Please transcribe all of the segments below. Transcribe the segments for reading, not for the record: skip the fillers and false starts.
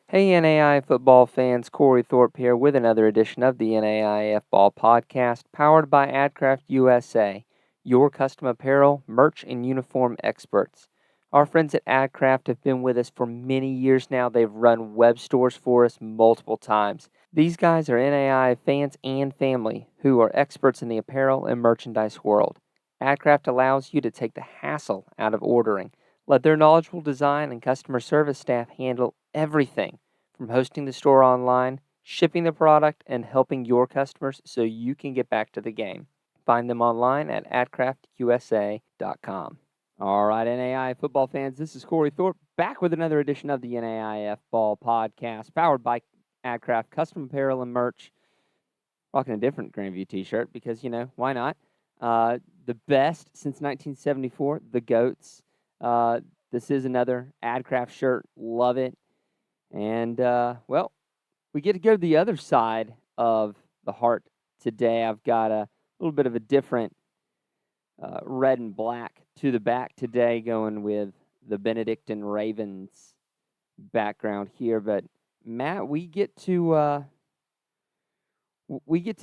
Hey NAI football fans, Corey Thorpe here with another edition of the NAIF Ball Podcast, powered by AdCraft USA, your custom apparel, merch, and uniform experts. Our friends at AdCraft have been with us for many years now. They've run web stores for us multiple times. These guys are NAI fans and family who are experts in the apparel and merchandise world. AdCraft allows you to take the hassle out of ordering. Let their knowledgeable design and customer service staff handle everything from hosting the store online, shipping the product, and helping your customers so you can get back to the game. Find them online at adcraftusa.com. All right, NAI football fans, this is Corey Thorpe back with another edition of the NAIF Ball Podcast, powered by AdCraft Custom Apparel and Merch. Rocking a different Grandview t-shirt because, why not? The best since 1974, the GOATs. This is another AdCraft shirt. Love it. And, we get to go to the other side of the heart today. I've got a little bit of a different red and black to the back today, going with the Benedictine Ravens background here. But, Matt, we get to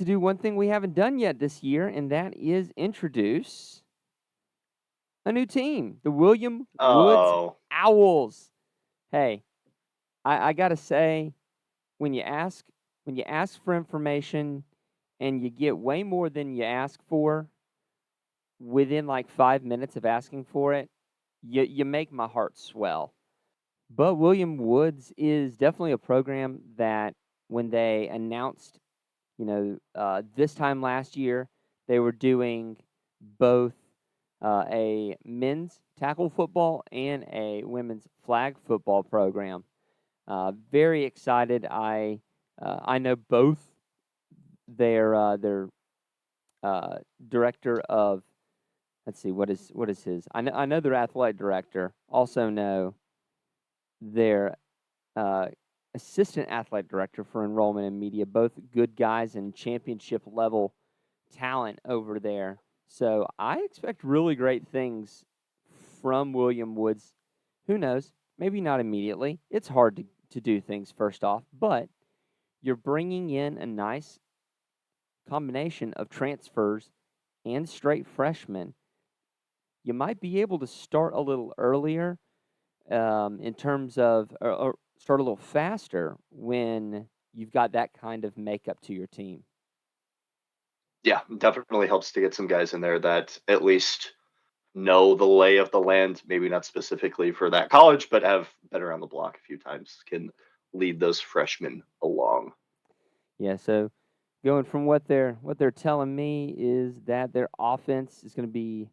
do one thing we haven't done yet this year, and that is introduce a new team, the William Woods Oh, Owls. Hey, I gotta say, when you ask for information and you get way more than you ask for within like 5 minutes of asking for it, you make my heart swell. But William Woods is definitely a program that when they announced, this time last year, they were doing both a men's tackle football and a women's flag football program. Very excited. I know both their director of, let's see, what is his? I know their athletic director. Also know their uh, assistant athletic director for enrollment and media. Both good guys and championship level talent over there. So I expect really great things from William Woods. Who knows? Maybe not immediately. It's hard to do things first off, but you're bringing in a nice combination of transfers and straight freshmen. You might be able to start a little earlier in terms of, or start a little faster when you've got that kind of makeup to your team. yeah, definitely helps to get some guys in there that at least know the lay of the land, maybe not specifically for that college, but have been around the block a few times, can lead those freshmen along. Yeah, so going from what they're telling me is that their offense is going to be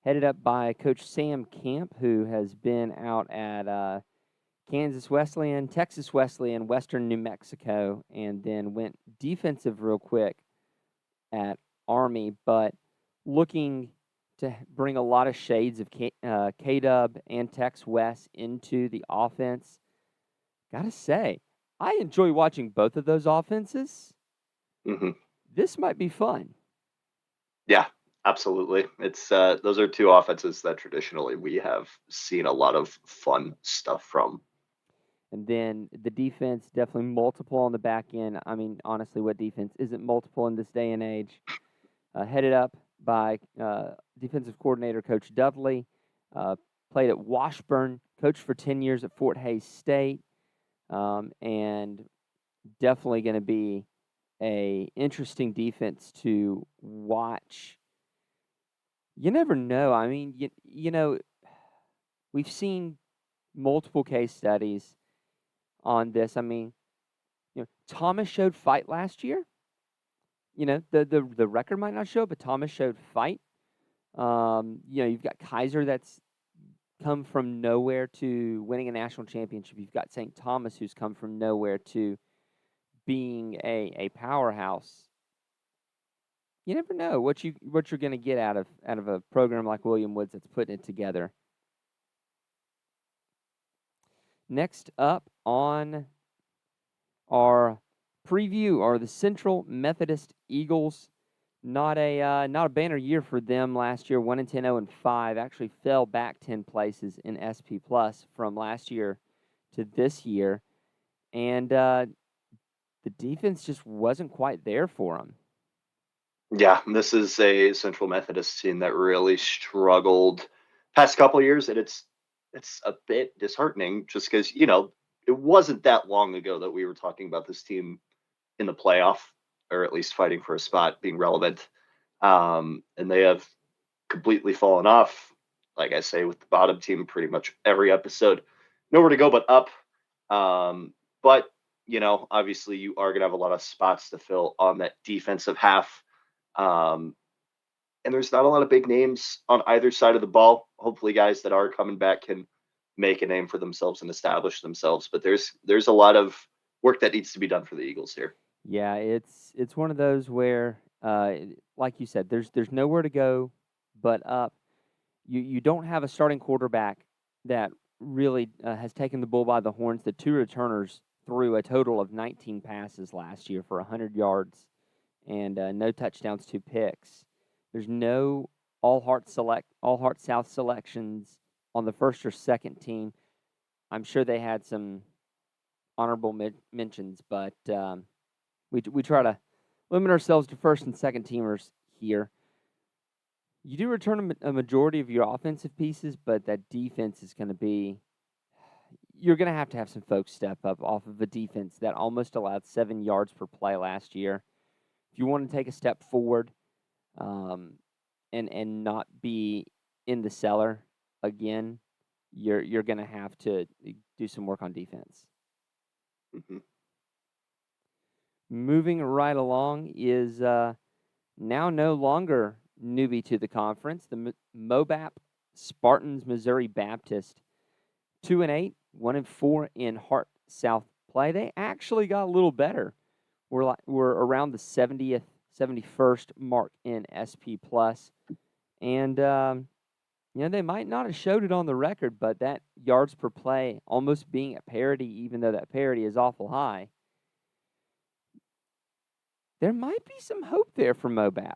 headed up by Coach Sam Camp, who has been out at Kansas Wesleyan, Texas Wesleyan, Western New Mexico, and then went defensive real quick at Army, but looking to bring a lot of shades of K-Dub and Tex West into the offense. Gotta say, I enjoy watching both of those offenses. Hmm. This might be fun. Yeah, absolutely. It's those are two offenses that traditionally we have seen a lot of fun stuff from. And then the defense, definitely multiple on the back end. I mean, honestly, what defense isn't multiple in this day and age? Headed up by defensive coordinator Coach Dudley. Uh, Played at Washburn, coached for 10 years at Fort Hays State, and definitely going to be a interesting defense to watch. You never know. I mean, we've seen multiple case studies on this. I mean, Thomas showed fight last year. The record might not show, but Thomas showed fight. You've got Kaiser that's come from nowhere to winning a national championship. You've got St. Thomas who's come from nowhere to being a powerhouse. You never know what you're going to get out of a program like William Woods that's putting it together. Next up on our preview are the Central Methodist Eagles. Not a banner year for them last year. 1-10, 0-5. Actually fell back 10 places in SP Plus from last year to this year. and the defense just wasn't quite there for them. Yeah, this is a Central Methodist team that really struggled past couple of years, and it's a bit disheartening just because it wasn't that long ago that we were talking about this team in the playoff, or at least fighting for a spot, being relevant. And they have completely fallen off. Like I say, with the bottom team, pretty much every episode, nowhere to go but up. But obviously, you are going to have a lot of spots to fill on that defensive half. Um, and there's not a lot of big names on either side of the ball. Hopefully, guys that are coming back can make a name for themselves and establish themselves. But there's a lot of work that needs to be done for the Eagles here. Yeah, it's one of those where, like you said, there's nowhere to go but up. You don't have a starting quarterback that really has taken the bull by the horns. The two returners threw a total of 19 passes last year for 100 yards and no touchdowns, two picks. There's no all heart South selections on the first or second team. I'm sure they had some honorable mentions, but we try to limit ourselves to first and second teamers here. You do return a majority of your offensive pieces, but that defense is going to be. You're going to have some folks step up off of a defense that almost allowed 7 yards per play last year. If you want to take a step forward, um, and not be in the cellar again, you're going to have to do some work on defense. Mm-hmm. Moving right along is now no longer newbie to the conference. The MOBAP Spartans Missouri Baptist 2-8, 1-4 in Hart South play. They actually got a little better. We're around the 70th, 71st mark in SP plus, and they might not have showed it on the record, but that yards per play almost being at parity, even though that parity is awful high. There might be some hope there for MOBAP.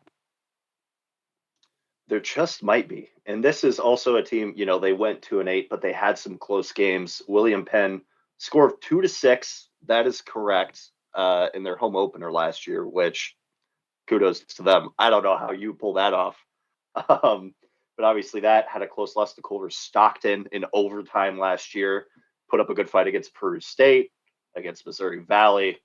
There just might be. And this is also a team, they went 2-8, but they had some close games. William Penn score of 2-6. That is correct. In their home opener last year, which kudos to them. I don't know how you pull that off. Um, but obviously that had a close loss to Culver Stockton in overtime last year. Put up a good fight against Peru State, against Missouri Valley.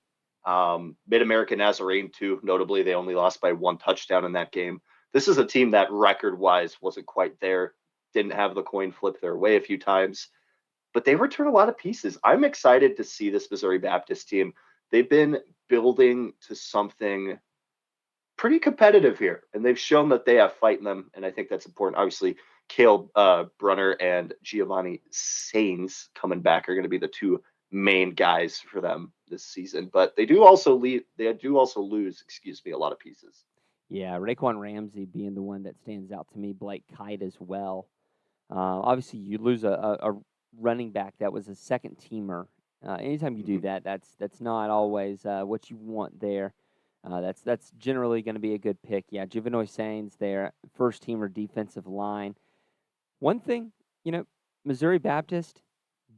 Mid-American Nazarene, too. Notably, they only lost by one touchdown in that game. This is a team that record-wise wasn't quite there. Didn't have the coin flip their way a few times. But they return a lot of pieces. I'm excited to see this Missouri Baptist team. They've been building to something pretty competitive here, and they've shown that they have fight in them, and I think that's important. Obviously, Cale Brunner and Giovanni Sains coming back are going to be the two main guys for them this season, but they do also lose, excuse me, a lot of pieces. Yeah, Raekwon Ramsey being the one that stands out to me. Blake Kite as well. Obviously, you lose a running back that was a second teamer. Anytime you do Mm-hmm. that, that's not always what you want there. That's generally going to be a good pick. Yeah, Juvenoy Sains there, first teamer defensive line. One thing, you know, Missouri Baptist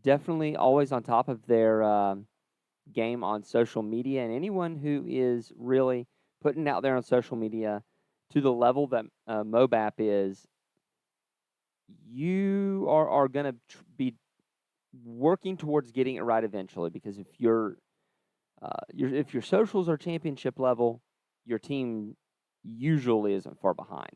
definitely always on top of their game on social media, and anyone who is really putting out there on social media to the level that MOBAP is, you are going to be working towards getting it right eventually. Because if if your socials are championship level, your team usually isn't far behind.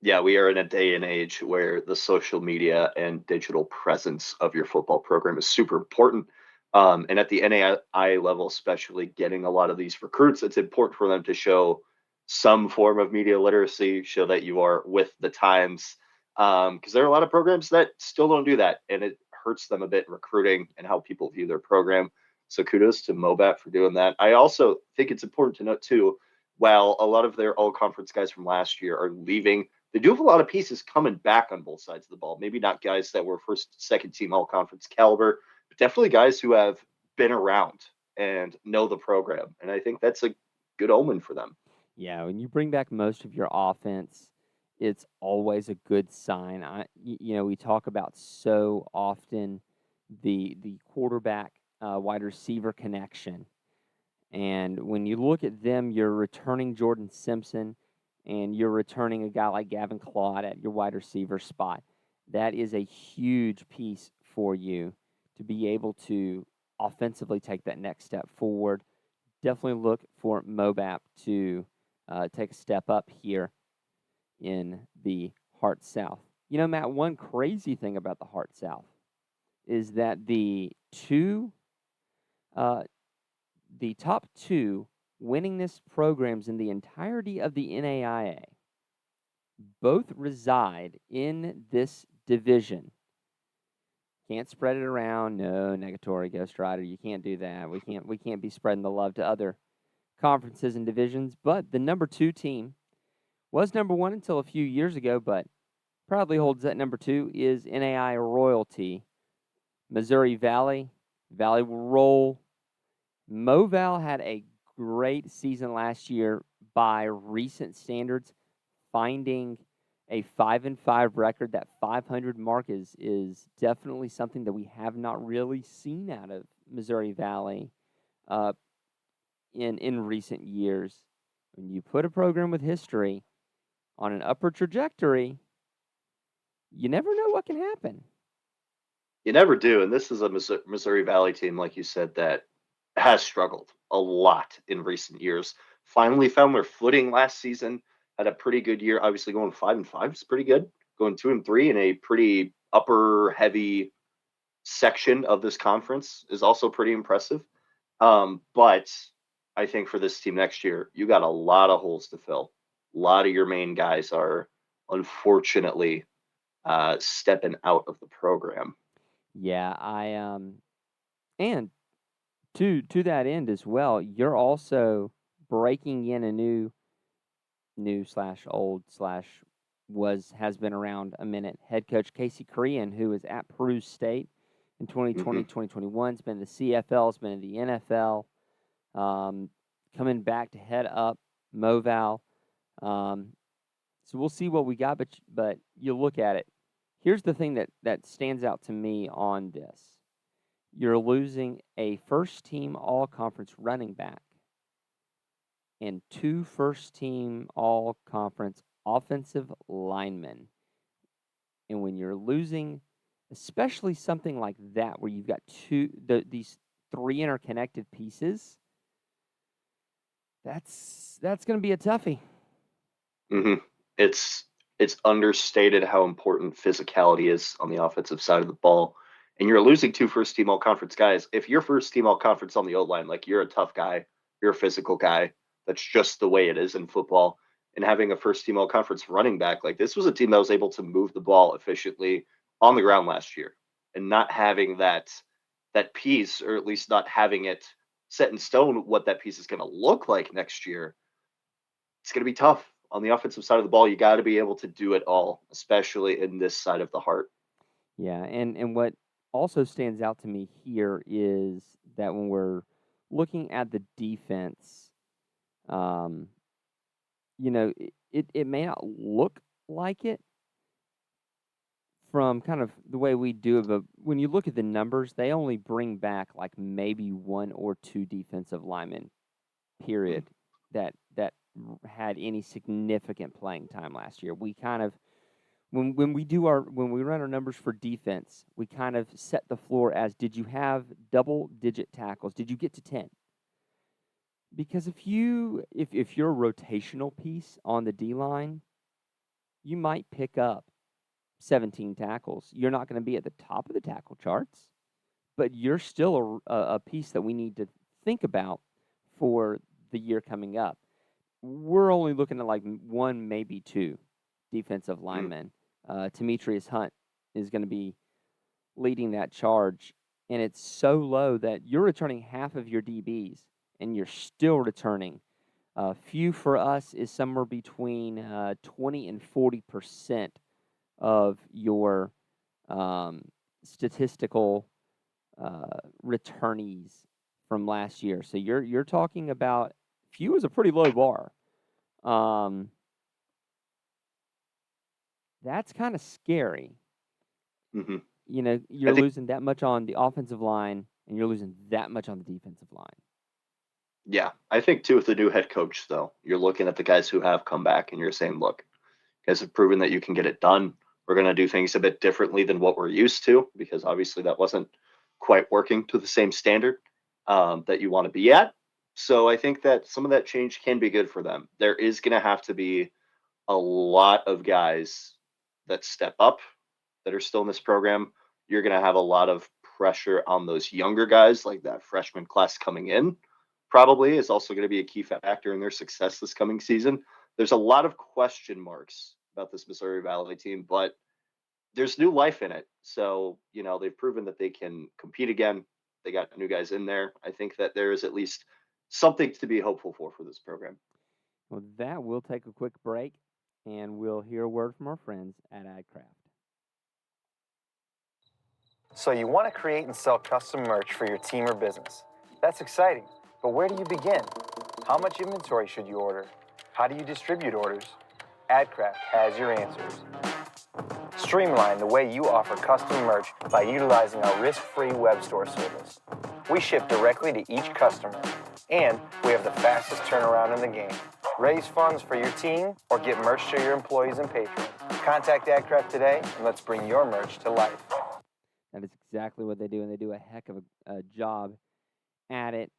Yeah, we are in a day and age where the social media and digital presence of your football program is super important. And at the NAI level, especially getting a lot of these recruits, it's important for them to show some form of media literacy, show that you are with the times. Because there are a lot of programs that still don't do that, and it hurts them a bit in recruiting and how people view their program. So kudos to Mobat for doing that. I also think it's important to note too, while a lot of their all conference guys from last year are leaving, they do have a lot of pieces coming back on both sides of the ball. Maybe not guys that were first, second team all conference caliber, but definitely guys who have been around and know the program. And I think that's a good omen for them. Yeah, when you bring back most of your offense, it's always a good sign. We talk about so often the quarterback wide receiver connection. And when you look at them, you're returning Jordan Simpson and you're returning a guy like Gavin Claude at your wide receiver spot. That is a huge piece for you to be able to offensively take that next step forward. Definitely look for Mobap to take a step up here in the Heart South. You know, Matt, one crazy thing about the Heart South is that uh, the top two winningest programs in the entirety of the NAIA both reside in this division. Can't spread it around. No, Negatory, Ghost Rider, you can't do that. We can't be spreading the love to other conferences and divisions. But the number 2 team was number 1 until a few years ago, but proudly holds that number 2 is NAI royalty. Missouri Valley. Valley will roll. Moval had a great season last year by recent standards, finding a 5-5 record. That 500 mark is definitely something that we have not really seen out of Missouri Valley uh, in recent years. When you put a program with history on an upward trajectory, you never know what can happen. You never do, and this is a Missouri Valley team, like you said, that has struggled a lot in recent years. Finally found their footing last season. Had a pretty good year. Obviously, going 5-5 is pretty good. Going 2-3 in a pretty upper heavy section of this conference is also pretty impressive. But I think for this team next year, you got a lot of holes to fill. A lot of your main guys are unfortunately stepping out of the program. Yeah, and to that end as well, you're also breaking in a new slash old slash has been around a minute head coach Casey Korean, who is at Peru State in 2020, Mm-hmm. 2021. Has been in the CFL, has been in the NFL, coming back to head up Moval. Um, so we'll see what we got, but you look at it. Here's the thing that stands out to me on this. You're losing a first team all conference running back and 2 first team all conference offensive linemen. And when you're losing, especially something like that, where you've got these 3 interconnected pieces, that's going to be a toughie. Mm-hmm. It's it's understated how important physicality is on the offensive side of the ball. And you're losing 2 first team all conference guys. If you're first team all conference on the O line, like you're a tough guy, you're a physical guy. That's just the way it is in football. And having a first team all conference running back, like this was a team that was able to move the ball efficiently on the ground last year. And not having that piece, or at least not having it set in stone what that piece is going to look like next year, it's going to be tough on the offensive side of the ball. You got to be able to do it all, especially in this side of the heart. Yeah, and what also stands out to me here is that when we're looking at the defense, um, it may not look like it from kind of the way we do it, but when you look at the numbers, they only bring back like maybe 1 or 2 defensive linemen, Mm. period, that had any significant playing time last year. We kind of when we run our numbers for defense, we kind of set the floor as, did you have double digit tackles? Did you get to 10? Because if you're a rotational piece on the D line, you might pick up 17 tackles. You're not going to be at the top of the tackle charts, but you're still a piece that we need to think about for the year coming up. We're only looking at like 1, maybe 2 defensive Mm. linemen. Demetrius Hunt is going to be leading that charge, and it's so low that you're returning half of your DBs, and you're still returning. Few for us is somewhere between 20 and 40% of your um, statistical returnees from last year. So you're talking about few is a pretty low bar. Um, that's kind of scary. Hmm. You know, I you're think losing that much on the offensive line. and you're losing that much on the defensive line. Yeah, I think too with the new head coach though, you're looking at the guys who have come back and you're saying, look, you guys have proven that you can get it done. We're going to do things a bit differently than what we're used to because obviously that wasn't quite working to the same standard that you want to be at. So I think that some of that change can be good for them. There is going to have to be a lot of guys that step up that are still in this program. You're going to have a lot of pressure on those younger guys, like that freshman class coming in, probably is also going to be a key factor in their success this coming season. There's a lot of question marks about this Missouri Valley team, but there's new life in it. So, they've proven that they can compete again. They got new guys in there. I think that there is at least something to be hopeful for this program. Well, that we'll take a quick break, and we'll hear a word from our friends at AdCraft. So you want to create and sell custom merch for your team or business. That's exciting, but where do you begin? How much inventory should you order? How do you distribute orders? AdCraft has your answers. Streamline the way you offer custom merch by utilizing our risk-free web store service. We ship directly to each customer, and we have the fastest turnaround in the game. Raise funds for your team or get merch to your employees and patrons. Contact AdCraft today, and let's bring your merch to life. That is exactly what they do, and they do a heck of a job at it.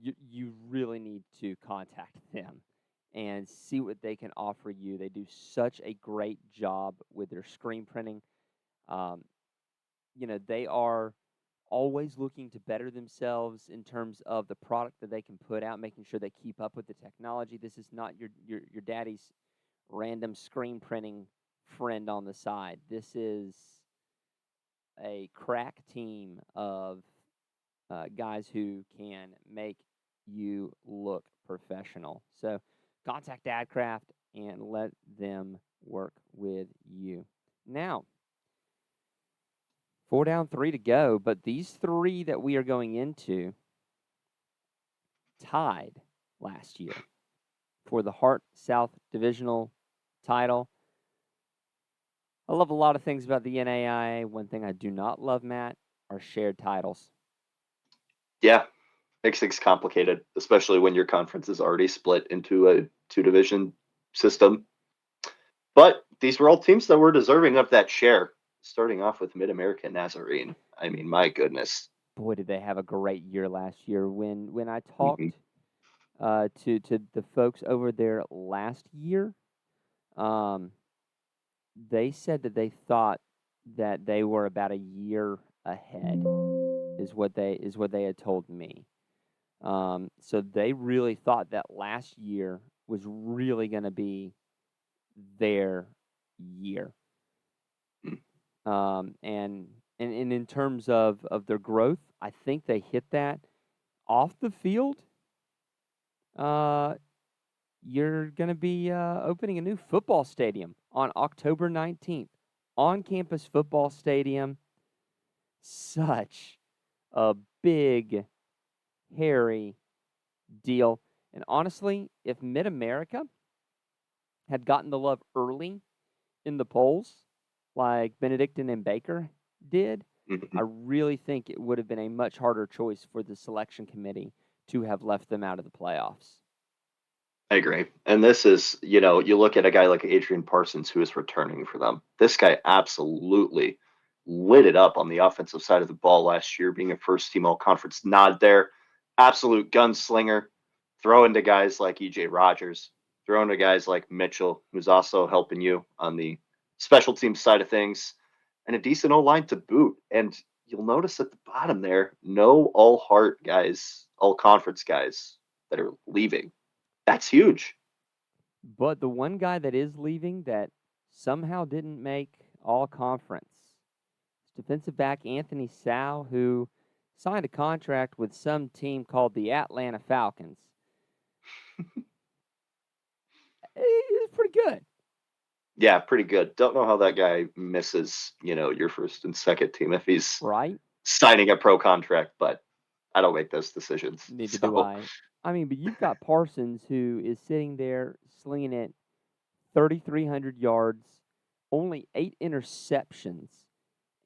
You really need to contact them and see what they can offer you. They do such a great job with their screen printing. Um, they are always looking to better themselves in terms of the product that they can put out, making sure they keep up with the technology. This is not your daddy's random screen printing friend on the side. This is a crack team of guys who can make you look professional. So contact AdCraft and let them work with you. Now, 4 down, 3 to go, but these 3 that we are going into tied last year for the Hart South Divisional title. I love a lot of things about the NAIA. One thing I do not love, Matt, are shared titles. Yeah, makes things complicated, especially when your conference is already split into a 2-division system. But these were all teams that were deserving of that share, starting off with Mid-America Nazarene. I mean, my goodness. Boy, did they have a great year last year. When I talked Mhm. to the folks over there last year, um, they said that they thought that they were about a year ahead, is what they had told me. So they really thought that last year was really going to be their year. And in terms of their growth, I think they hit that. Off the field, you're going to be opening a new football stadium on October 19th. On-campus football stadium. Such a big, hairy deal. And honestly, if Mid-America had gotten the love early in the polls, like Benedictine and Baker did, I Mhm. really think it would have been a much harder choice for the selection committee to have left them out of the playoffs. I agree. And this is, you look at a guy like Adrian Parsons who is returning for them. This guy absolutely lit it up on the offensive side of the ball last year, being a first team all conference nod there. Absolute gunslinger, throwing to guys like EJ Rogers, throwing to guys like Mitchell, who's also helping you on the special team side of things, and a decent O line to boot. And you'll notice at the bottom there, no all heart guys, all conference guys that are leaving. That's huge. But the one guy that is leaving that somehow didn't make all conference is defensive back Anthony Sow, who signed a contract with some team called the Atlanta Falcons. It's pretty good. Yeah, pretty good. Don't know how that guy misses, your first and second team if he's Right? signing a pro contract, but I don't make those decisions. Neither do So, I. I mean, but you've got Parsons who is sitting there slinging it 3,300 yards, only 8 interceptions,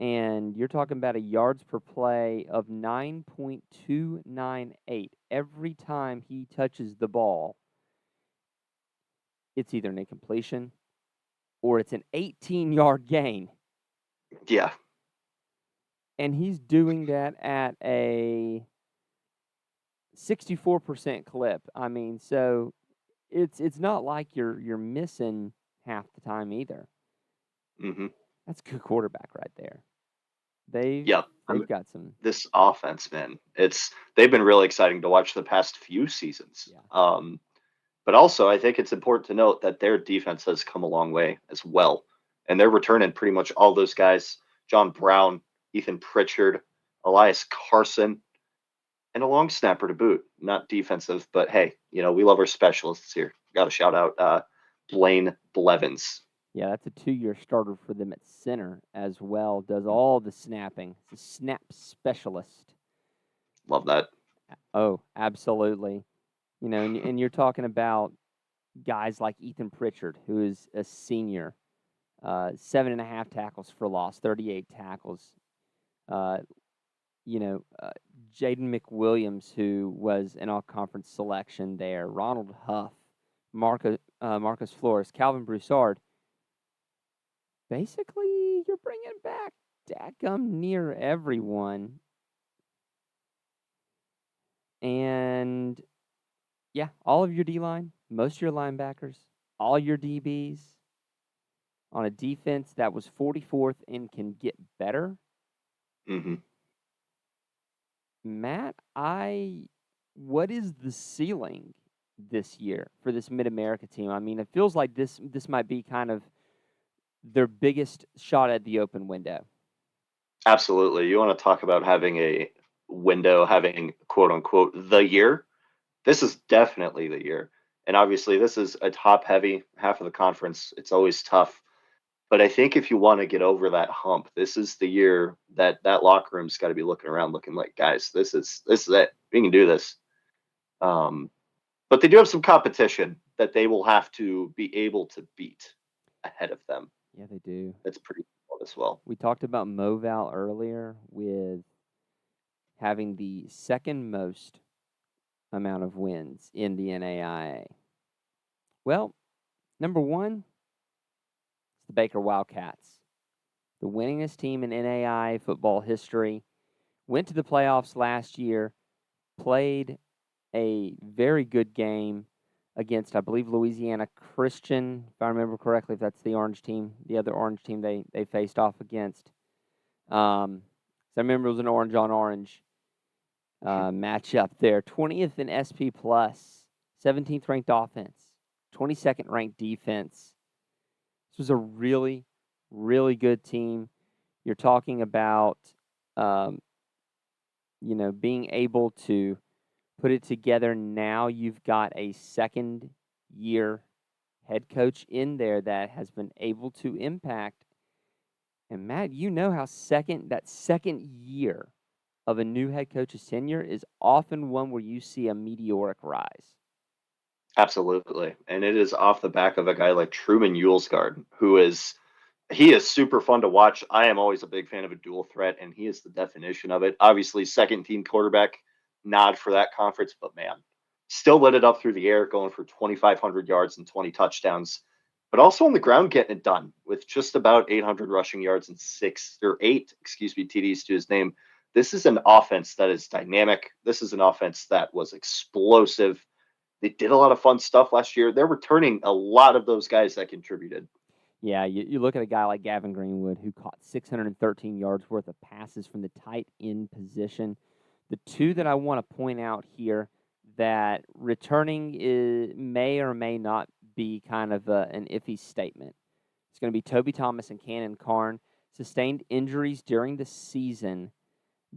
and you're talking about a yards per play of 9.298 every time he touches the ball. It's either an incompletion or it's an 18-yard gain. Yeah. And he's doing that at a 64% clip. I mean, so it's not like you're missing half the time either. Mm-hmm. That's a good quarterback right there. They've Yep. I mean, got some. this offense, man, they've been really exciting to watch the past few seasons. Yeah. But also, I think it's important to note that their defense has come a long way as well. And they're returning pretty much all those guys: John Brown, Ethan Pritchard, Elias Carson, and a long snapper to boot. Not defensive, but hey, we love our specialists here. Got to shout out Blaine Blevins. Yeah, that's a 2-year starter for them at center as well. Does all the snapping. It's a snap specialist. Love that. Oh, absolutely. And you're talking about guys like Ethan Pritchard, who is a senior, 7.5 tackles for loss, 38 tackles. Uh, Jaden McWilliams, who was an all-conference selection there, Ronald Huff, Marcus Flores, Calvin Broussard. Basically, you're bringing back dadgum near everyone. And, yeah, all of your D-line, most of your linebackers, all your DBs on a defense that was 44th and can get better. Mm-hmm. Matt, what is the ceiling this year for this Mid-America team? I mean, it feels like this might be kind of their biggest shot at the open window. Absolutely. You want to talk about having a window, having quote unquote the year? This is definitely the year. And obviously, this is a top heavy half of the conference. It's always tough. But I think if you want to get over that hump, this is the year that locker room's got to be looking around, looking like, guys, this is it. We can do this. But they do have some competition that they will have to be able to beat ahead of them. Yeah, they do. That's pretty cool as well. We talked about Moval earlier with having the second most amount of wins in the NAIA. Well, number one, it's the Baker Wildcats, the winningest team in NAIA football history. Went to the playoffs last year, played a very good game against, I believe, Louisiana Christian, if I remember correctly, if that's the orange team, the other orange team they faced off against. So I remember it was an orange-on-orange matchup there. 20th in SP+, 17th ranked offense, 22nd ranked defense. This was a really, really good team. You're talking about, being able to put it together. Now you've got a second-year head coach in there that has been able to impact. And Matt, how that second year of a new head coach's tenure is often one where you see a meteoric rise. Absolutely. And it is off the back of a guy like Truman Yulesgard, he is super fun to watch. I am always a big fan of a dual threat, and he is the definition of it. Obviously, second team quarterback, nod for that conference, but man, still lit it up through the air, going for 2,500 yards and 20 touchdowns, but also on the ground getting it done with just about 800 rushing yards and 8 TDs to his name. This is an offense that is dynamic. This is an offense that was explosive. They did a lot of fun stuff last year. They're returning a lot of those guys that contributed. Yeah, you look at a guy like Gavin Greenwood, who caught 613 yards worth of passes from the tight end position. The two that I want to point out here that returning may or may not be kind of an iffy statement. It's going to be Toby Thomas and Cannon Carn. Sustained injuries during the season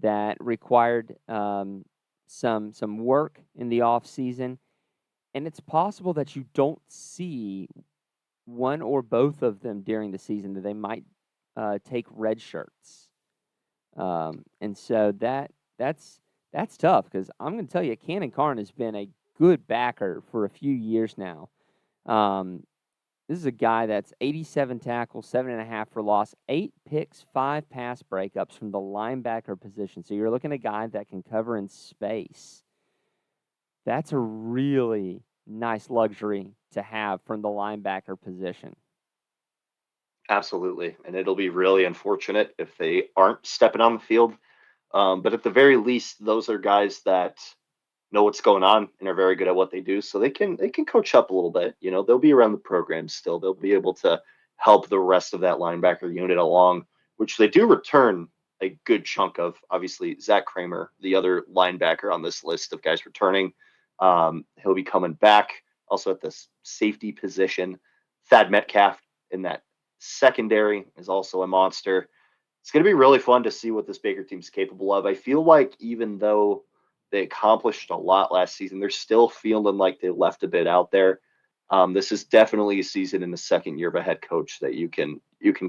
that required some work in the off season, and it's possible that you don't see one or both of them during the season, that they might take red shirts. And so that's tough, because I'm going to tell you, Cannon Carn has been a good backer for a few years now. This is a guy that's 87 tackles, 7.5 for loss, 8 picks, 5 pass breakups from the linebacker position. So you're looking at a guy that can cover in space. That's a really nice luxury to have from the linebacker position. Absolutely. And it'll be really unfortunate if they aren't stepping on the field. But at the very least, those are guys that know what's going on and are very good at what they do. So they can coach up a little bit. You know, they'll be around the program still. They'll be able to help the rest of that linebacker unit along, which they do return a good chunk of. Obviously, Zach Kramer, the other linebacker on this list of guys returning, he'll be coming back. Also at this safety position, Thad Metcalf in that secondary is also a monster. It's going to be really fun to see what this Baker team's capable of. I feel like even though they accomplished a lot last season, they're still feeling like they left a bit out there. This is definitely a season in the second year of a head coach that you can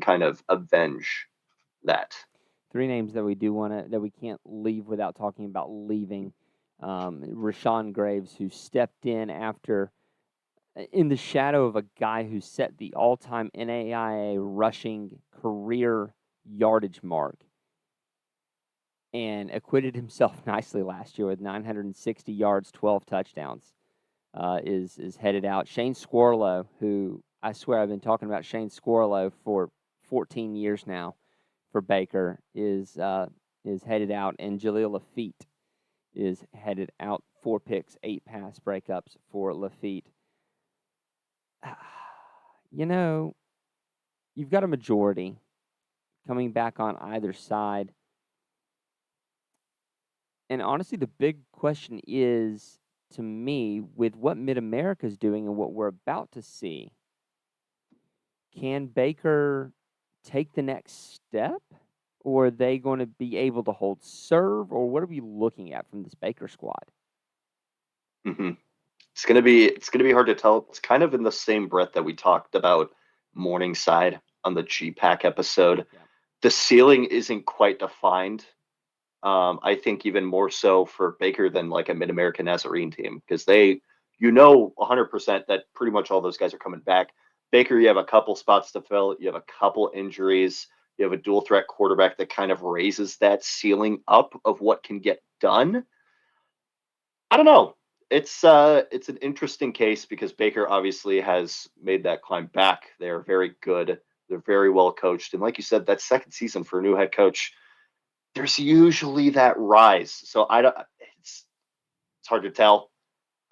kind of avenge that. 3 names that we can't leave without talking about leaving. Rashawn Graves, who stepped in in the shadow of a guy who set the all-time NAIA rushing career yardage mark and acquitted himself nicely last year with 960 yards, 12 touchdowns, is headed out. Shane Squirlow, who I swear I've been talking about Shane Squirlow for 14 years now for Baker, is headed out, and Jaleel Lafitte is headed out. 4 picks, 8 pass breakups for Lafitte. You know, you've got a majority coming back on either side. And honestly, the big question is, to me, with what Mid-America is doing and what we're about to see, can Baker take the next step? Or are they going to be able to hold serve? Or what are we looking at from this Baker squad? Mm-hmm. It's gonna be hard to tell. It's kind of in the same breath that we talked about Morningside on the GPAC episode. Yeah. The ceiling isn't quite defined. I think even more so for Baker than like a Mid American Nazarene team because 100% that pretty much all those guys are coming back. Baker, you have a couple spots to fill. You have a couple injuries. You have a dual threat quarterback that kind of raises that ceiling up of what can get done. I don't know. It's an interesting case because Baker obviously has made that climb back. They're very good. They're very well coached, and like you said, that second season for a new head coach, there's usually that rise. So I don't. It's hard to tell.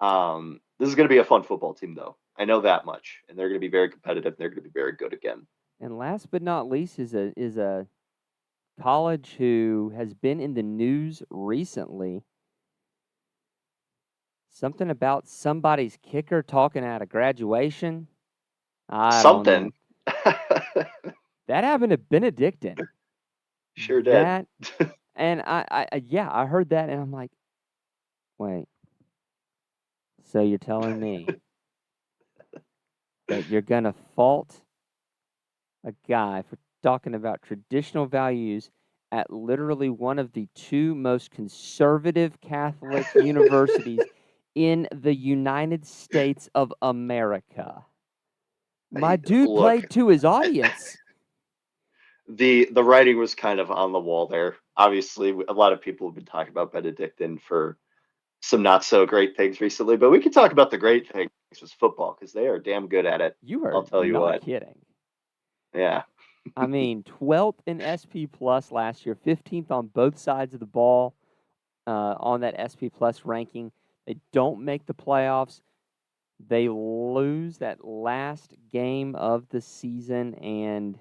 This is going to be a fun football team, though. I know that much, and they're going to be very competitive. And they're going to be very good again. And last but not least is a college who has been in the news recently. Something about somebody's kicker talking out of graduation. I don't know. Something. That happened to Benedictine. Sure did. That, and I heard that, and I'm like, wait. So you're telling me that you're gonna fault a guy for talking about traditional values at literally one of the 2 most conservative Catholic universities in the United States of America? My dude Look, played to his audience. the writing was kind of on the wall there. Obviously, a lot of people have been talking about Benedictine for some not so great things recently, but we can talk about the great things with football because they are damn good at it. You I'll are tell you not what. kidding. Yeah. I mean, 12th in SP Plus last year, 15th on both sides of the ball on that SP Plus ranking. They don't make the playoffs. They lose that last game of the season, and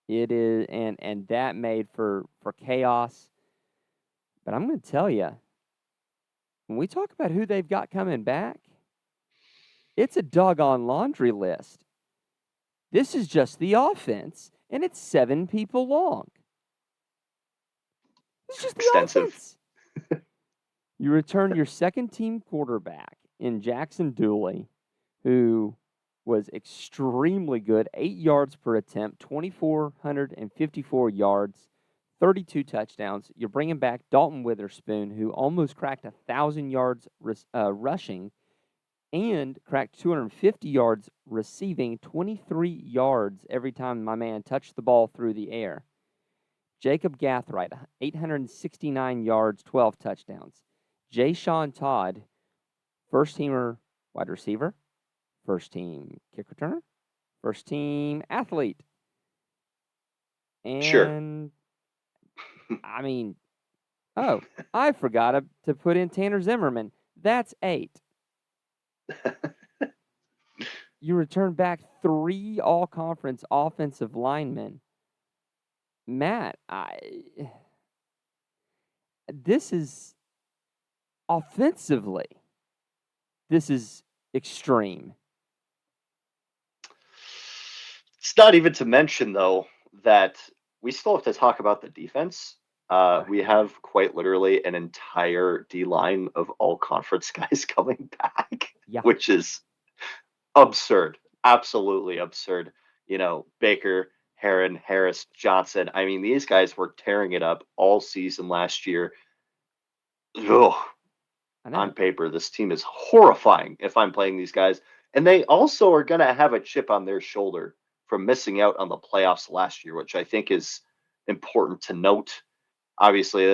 that made for chaos. But I'm going to tell you, when we talk about who they've got coming back, it's a doggone laundry list. This is just the offense, and it's 7 people long. It's just the Extensive. offense. You return your second team quarterback in Jackson Dooley, who was extremely good, 8 yards per attempt, 2,454 yards, 32 touchdowns. You're bringing back Dalton Witherspoon, who almost cracked 1,000 yards rushing and cracked 250 yards receiving, 23 yards every time my man touched the ball through the air. Jacob Gathright, 869 yards, 12 touchdowns. Jay Sean Todd, first teamer wide receiver, first team kick returner, first team athlete. Sure. And I mean, oh, I forgot to put in Tanner Zimmerman. That's 8. You return back 3 all-conference offensive linemen. Matt, this is offensively, this is extreme. It's not even to mention, though, that we still have to talk about the defense. We have quite literally an entire D line of all conference guys coming back, Yeah. which is absurd. Absolutely absurd. Baker, Heron, Harris, Johnson. I mean, these guys were tearing it up all season last year. Ugh, I know. on paper, this team is horrifying if I'm playing these guys. And they also are going to have a chip on their shoulder from missing out on the playoffs last year, which I think is important to note. Obviously,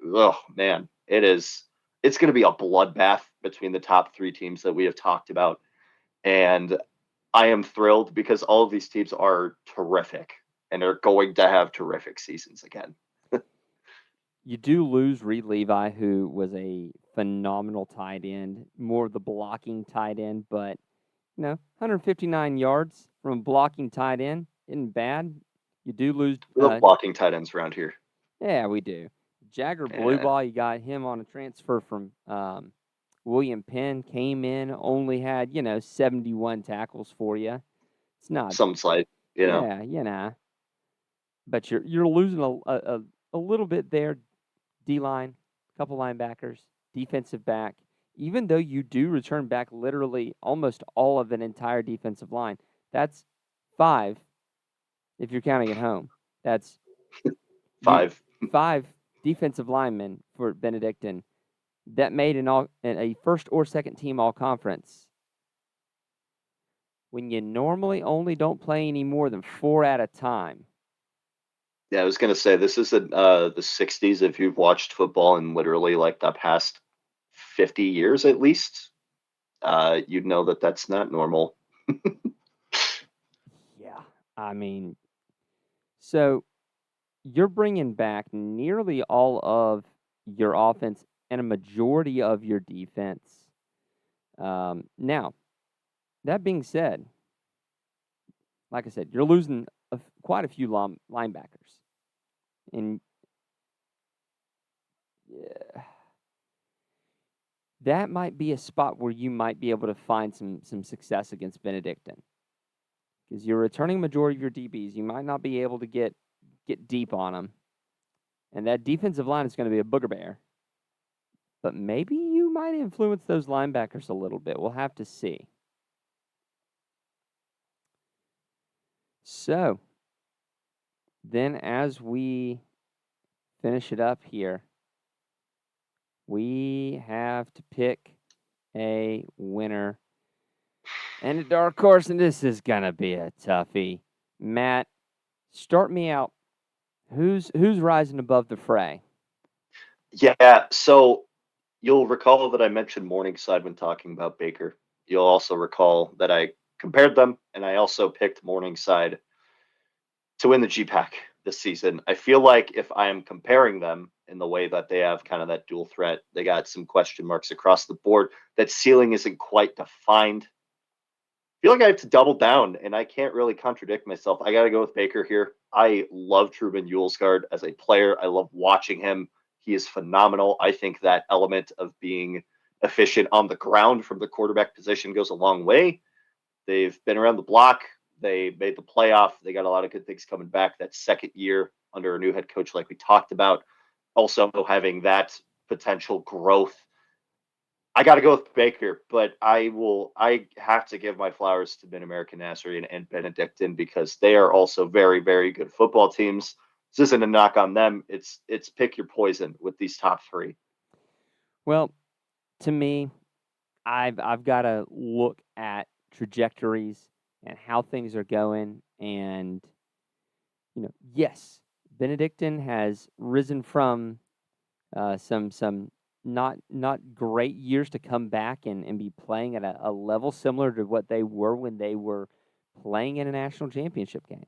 oh man, it's going to be a bloodbath between the top 3 teams that we have talked about. And I am thrilled because all of these teams are terrific and are going to have terrific seasons again. You do lose Reed Levi, who was a phenomenal tight end, more of the blocking tight end, but 159 yards from blocking tight end isn't bad. You do lose. We love blocking tight ends around here. Yeah, we do. Jagger Yeah. Blueball, you got him on a transfer from William Penn, came in, only had 71 tackles for you. It's not Some slight, yeah, but you're losing a little bit there. D line, couple linebackers, defensive back. Even though you do return back literally almost all of an entire defensive line, that's 5 if you're counting at home. That's 5. 5 defensive linemen for Benedictine that made a first or second team all conference. When you normally only don't play any more than 4 at a time. Yeah, I was going to say, this is the 60s. If you've watched football in literally like the past 50 years at least, you'd know that that's not normal. Yeah. I mean, so you're bringing back nearly all of your offense and a majority of your defense. Now, that being said, like I said, you're losing quite a few linebackers. And yeah, that might be a spot where you might be able to find some success against Benedictine. Because you're returning majority of your DBs. You might not be able to get deep on them. And that defensive line is going to be a booger bear. But maybe you might influence those linebackers a little bit. We'll have to see. So, then as we finish it up here, we have to pick a winner and a dark horse, and this is going to be a toughie. Matt, start me out. Who's rising above the fray? Yeah, so you'll recall that I mentioned Morningside when talking about Baker. You'll also recall that I compared them, and I also picked Morningside to win the GPAC this season. I feel like if I am comparing them in the way that they have kind of that dual threat, they got some question marks across the board. That ceiling isn't quite defined. I feel like I have to double down, and I can't really contradict myself. I got to go with Baker here. I love Truman Yulesgard as a player. I love watching him. He is phenomenal. I think that element of being efficient on the ground from the quarterback position goes a long way. They've been around the block. They made the playoff. They got a lot of good things coming back that second year under a new head coach, like we talked about. Also having that potential growth. I got to go with Baker, but I have to give my flowers to Mid-American Nazarene and Benedictine because they are also very, very good football teams. This isn't a knock on them. It's pick your poison with these top 3. Well, to me, I've got to look at trajectories and how things are going, and yes, Benedictine has risen from some not great years to come back and be playing at a level similar to what they were when they were playing in a national championship game.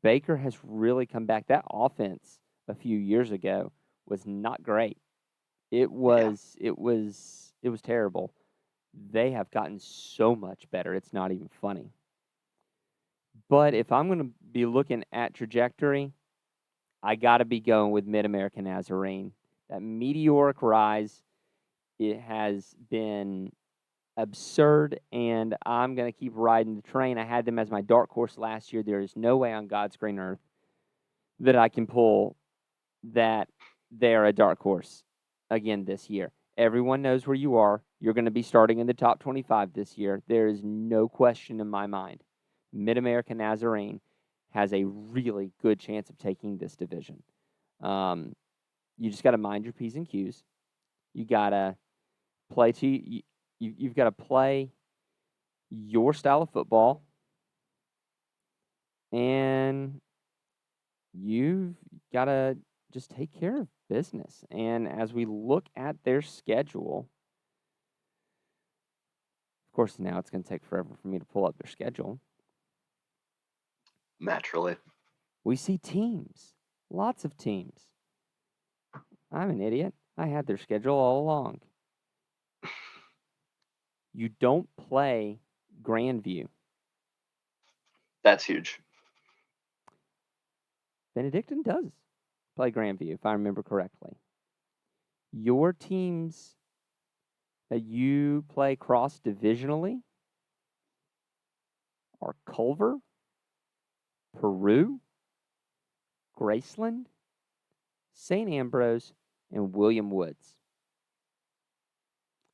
Baker has really come back. That offense a few years ago was not great. It was terrible. They have gotten so much better. It's not even funny. But if I'm going to be looking at trajectory, I got to be going with Mid-American Nazarene. That meteoric rise, it has been absurd, and I'm going to keep riding the train. I had them as my dark horse last year. There is no way on God's green earth that I can pull that they're a dark horse again this year. Everyone knows where you are. You're going to be starting in the top 25 this year. There is no question in my mind. Mid-American Nazarene has a really good chance of taking this division. You just got to mind your P's and Q's. You got to play you've got to play your style of football, and you've got to just take care of business. And as we look at their schedule, of course, now it's going to take forever for me to pull up their schedule. Naturally. We see teams, lots of teams. I'm an idiot. I had their schedule all along. You don't play Grandview. That's huge. Benedictine does play Grandview, if I remember correctly. Your teams that you play cross-divisionally are Culver, Peru, Graceland, St. Ambrose, and William Woods.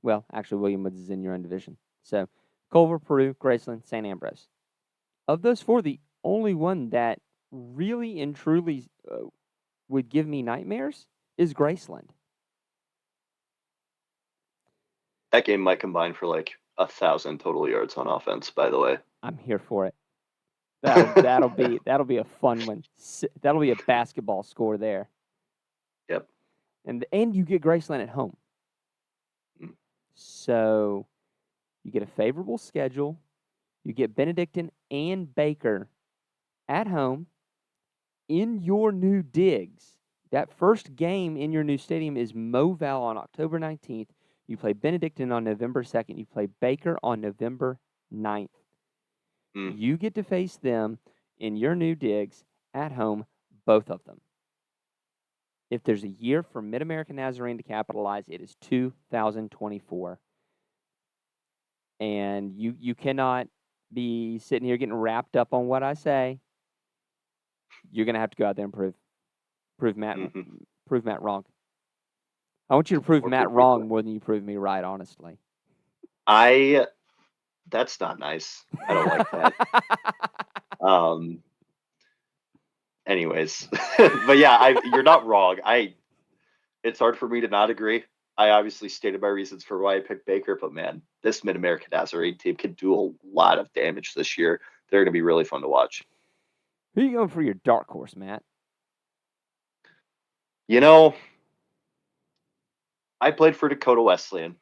Well, actually, William Woods is in your own division. So, Culver, Peru, Graceland, St. Ambrose. Of those four, the only one that really and truly would give me nightmares is Graceland. That game might combine for like 1,000 total yards on offense, by the way. I'm here for it. That'll be a fun one. That'll be a basketball score there. Yep. And you get Graceland at home. So you get a favorable schedule. You get Benedictine and Baker at home in your new digs. That first game in your new stadium is Moval on October 19th. You play Benedictine on November 2nd. You play Baker on November 9th. You get to face them in your new digs at home, both of them. If there's a year for Mid-American Nazarene to capitalize, it is 2024. And you cannot be sitting here getting wrapped up on what I say. You're going to have to go out there and prove Matt wrong. I want you to prove Matt wrong more than you prove me right, honestly. That's not nice. I don't like that. Anyways, but yeah, you're not wrong. It's hard for me to not agree. I obviously stated my reasons for why I picked Baker, but man, this Mid-American Nazarene team can do a lot of damage this year. They're going to be really fun to watch. Who are you going for your dark horse, Matt? I played for Dakota Wesleyan.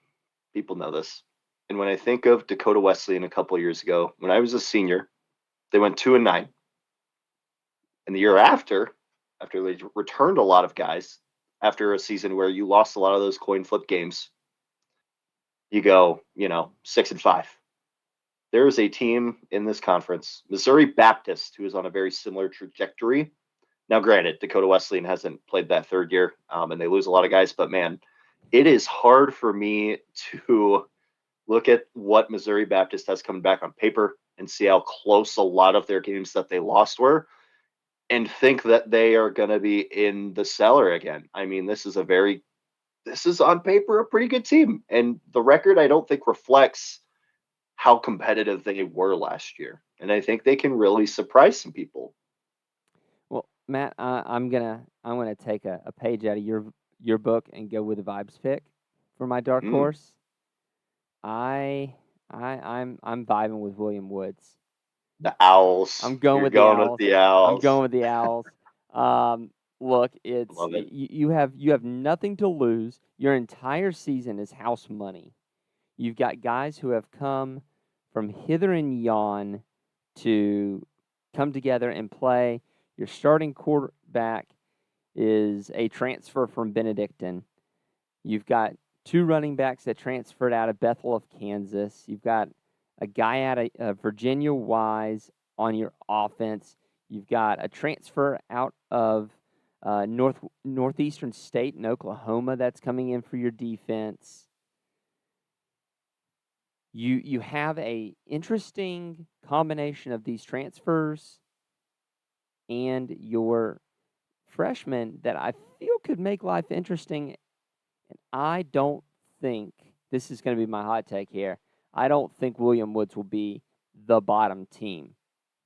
People know this. And when I think of Dakota Wesleyan a couple of years ago, when I was a senior, they went 2-9. And the year after they returned a lot of guys, after a season where you lost a lot of those coin flip games, you go, 6-5. There is a team in this conference, Missouri Baptist, who is on a very similar trajectory. Now, granted, Dakota Wesleyan hasn't played that third year, and they lose a lot of guys, but man, it is hard for me to look at what Missouri Baptist has coming back on paper and see how close a lot of their games that they lost were and think that they are going to be in the cellar again. I mean, this is on paper a pretty good team, and the record I don't think reflects how competitive they were last year, and I think they can really surprise some people. Well, Matt, I'm gonna take a page out of your book and go with the vibes pick for my dark horse. I'm vibing with William Woods. The Owls. I'm going You're with the going with Owls. the I'm Owls. going with the Owls. Look, Love it. you have nothing to lose. Your entire season is house money. You've got guys who have come from hither and yon to come together and play. Your starting quarterback is a transfer from Benedictine. You've got two running backs that transferred out of Bethel of Kansas. You've got a guy out of Virginia Wise on your offense. You've got a transfer out of Northeastern State in Oklahoma that's coming in for your defense. You have a interesting combination of these transfers and your freshmen that I feel could make life interesting. And I don't think this is going to be my hot take here. I don't think William Woods will be the bottom team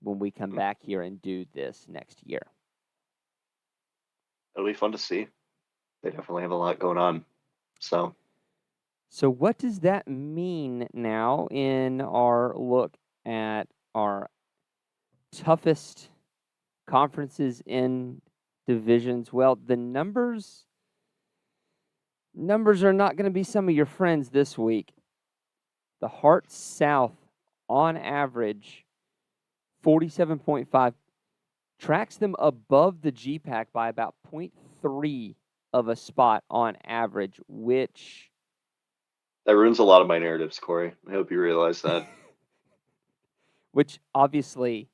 when we come back here and do this next year. It'll be fun to see. They definitely have a lot going on. So what does that mean now in our look at our toughest conferences in divisions? Well, the numbers are not going to be some of your friends this week. The Heart South, on average, 47.5, tracks them above the GPAC by about 0.3 of a spot on average, which that ruins a lot of my narratives, Corey. I hope you realize that. which obviously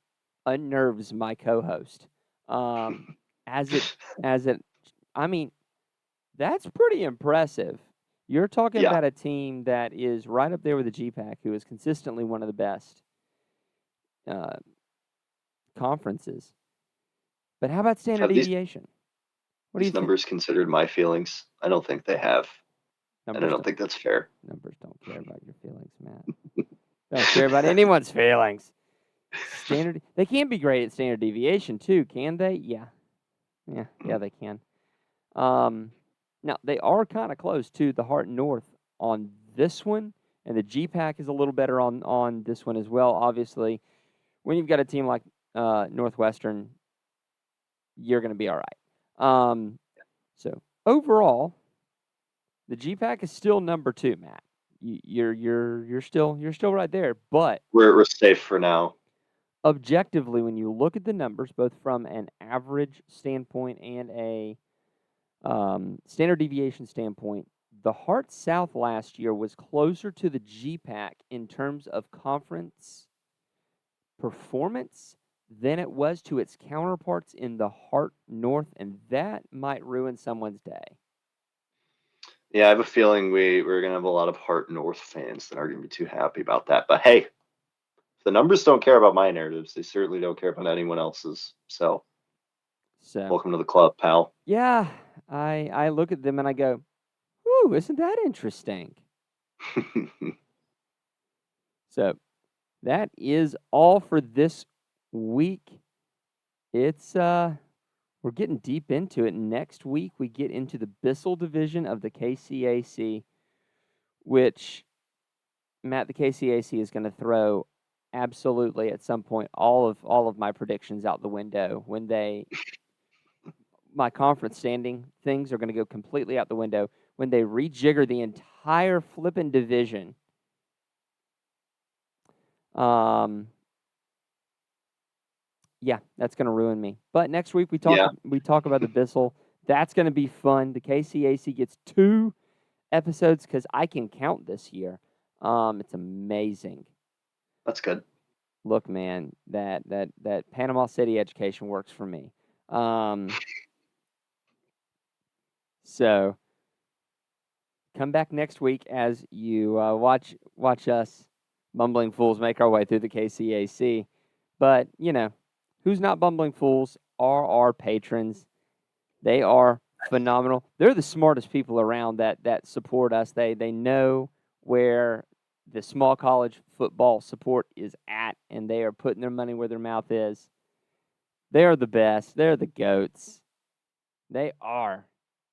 unnerves my co-host. As it, I mean, that's pretty impressive. You're talking Yeah. about a team that is right up there with the GPAC, who is consistently one of the best conferences. But how about standard Have deviation? What do you these think? numbers considered my feelings? I don't think they have. And I don't think that's fair. Numbers don't care about your feelings, Matt. Don't care about anyone's feelings. They can be great at standard deviation too, can they? Yeah, they can. Now they are kind of close to the Heart North on this one, and the GPAC is a little better on this one as well. Obviously, when you've got a team like Northwestern, you're going to be all right. So overall, the GPAC is still number 2, Matt. You're still right there, but We're safe for now. objectively, when you look at the numbers, both from an average standpoint and a standard deviation standpoint, the Heart South last year was closer to the GPAC in terms of conference performance than it was to its counterparts in the Heart North, and that might ruin someone's day. Yeah, I have a feeling we're gonna have a lot of Heart North fans that aren't gonna be too happy about that. But hey, the numbers don't care about my narratives. They certainly don't care about anyone else's. So welcome to the club, pal. Yeah, I look at them and I go, "Ooh, isn't that interesting?" So that is all for this week. It's we're getting deep into it. Next week we get into the Bissell division of the KCAC, which Matt, the KCAC is going to throw absolutely at some point all of my predictions out the window when my conference standing things are going to go completely out the window when they rejigger the entire flipping division. Yeah, that's going to ruin me. But next week we talk about the Bissell. That's going to be fun. The KCAC gets 2 episodes because I can count this year. It's amazing. That's good. Look, man, that Panama City education works for me. So come back next week as you watch us bumbling fools make our way through the KCAC. But who's not bumbling fools are our patrons. They are phenomenal. They're the smartest people around that support us. They know where the small college football support is at, and they are putting their money where their mouth is. They are the best. They're the GOATs. They are.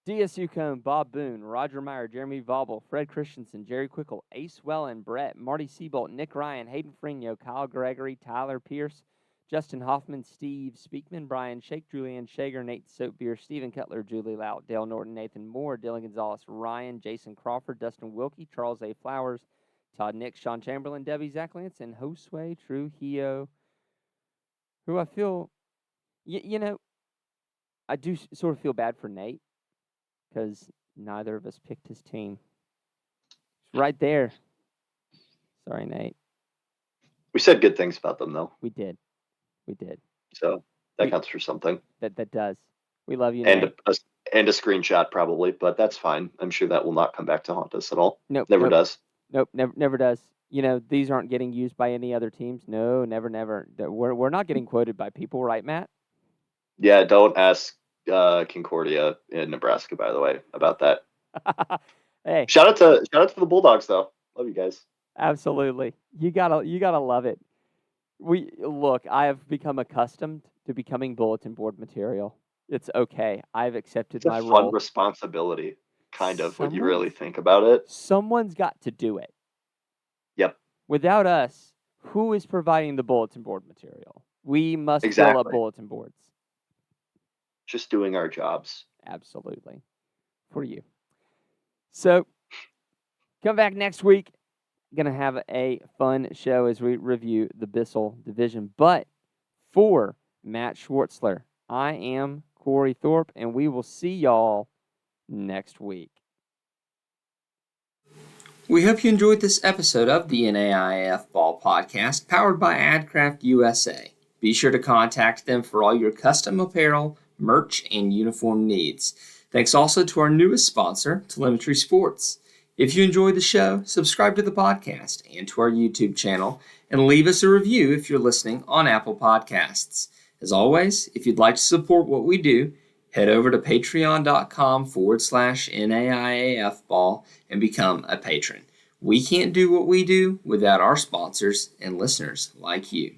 DSU Cone, Bob Boone, Roger Meyer, Jeremy Vauble, Fred Christensen, Jerry Quickle, Ace Wellen, Brett, Marty Seabolt, Nick Ryan, Hayden Frigno, Kyle Gregory, Tyler Pierce, Justin Hoffman, Steve Speakman, Brian Shake, Julian Shager, Nate Soapbeer, Stephen Cutler, Julie Lout, Dale Norton, Nathan Moore, Dylan Gonzalez, Ryan, Jason Crawford, Dustin Wilkie, Charles A. Flowers, Todd Nick, Sean Chamberlain, Debbie Zach Lance, and Josue Trujillo, who I feel, I do sort of feel bad for Nate because neither of us picked his team. It's right there. Sorry, Nate. We said good things about them, though. We did. So that counts for something. That does. We love you, And Nate. and a screenshot probably, but that's fine. I'm sure that will not come back to haunt us at all. Nope. Never does. Nope. Never does. These aren't getting used by any other teams. No, never. We're not getting quoted by people, right, Matt? Yeah, don't ask Concordia in Nebraska, by the way, about that. Hey, shout out to the Bulldogs, though. Love you guys. Absolutely. You gotta love it. I have become accustomed to becoming bulletin board material. It's okay. I've accepted It's a my fun role. responsibility, kind of, when you really think about it. Someone's got to do it. Yep. Without us, who is providing the bulletin board material? We must fill Exactly. up bulletin boards. Just doing our jobs. Absolutely. For you. So, come back next week. Going to have a fun show as we review the Bissell division. But for Matt Schwartzler, I am Corey Thorpe, and we will see y'all next week. We hope you enjoyed this episode of the NAIAF Ball Podcast, powered by AdCraft USA. Be sure to contact them for all your custom apparel, merch, and uniform needs. Thanks also to our newest sponsor, Telemetry Sports. If you enjoyed the show, subscribe to the podcast and to our YouTube channel, and leave us a review if you're listening on Apple Podcasts. As always, if you'd like to support what we do, head over to patreon.com/NAIAFball and become a patron. We can't do what we do without our sponsors and listeners like you.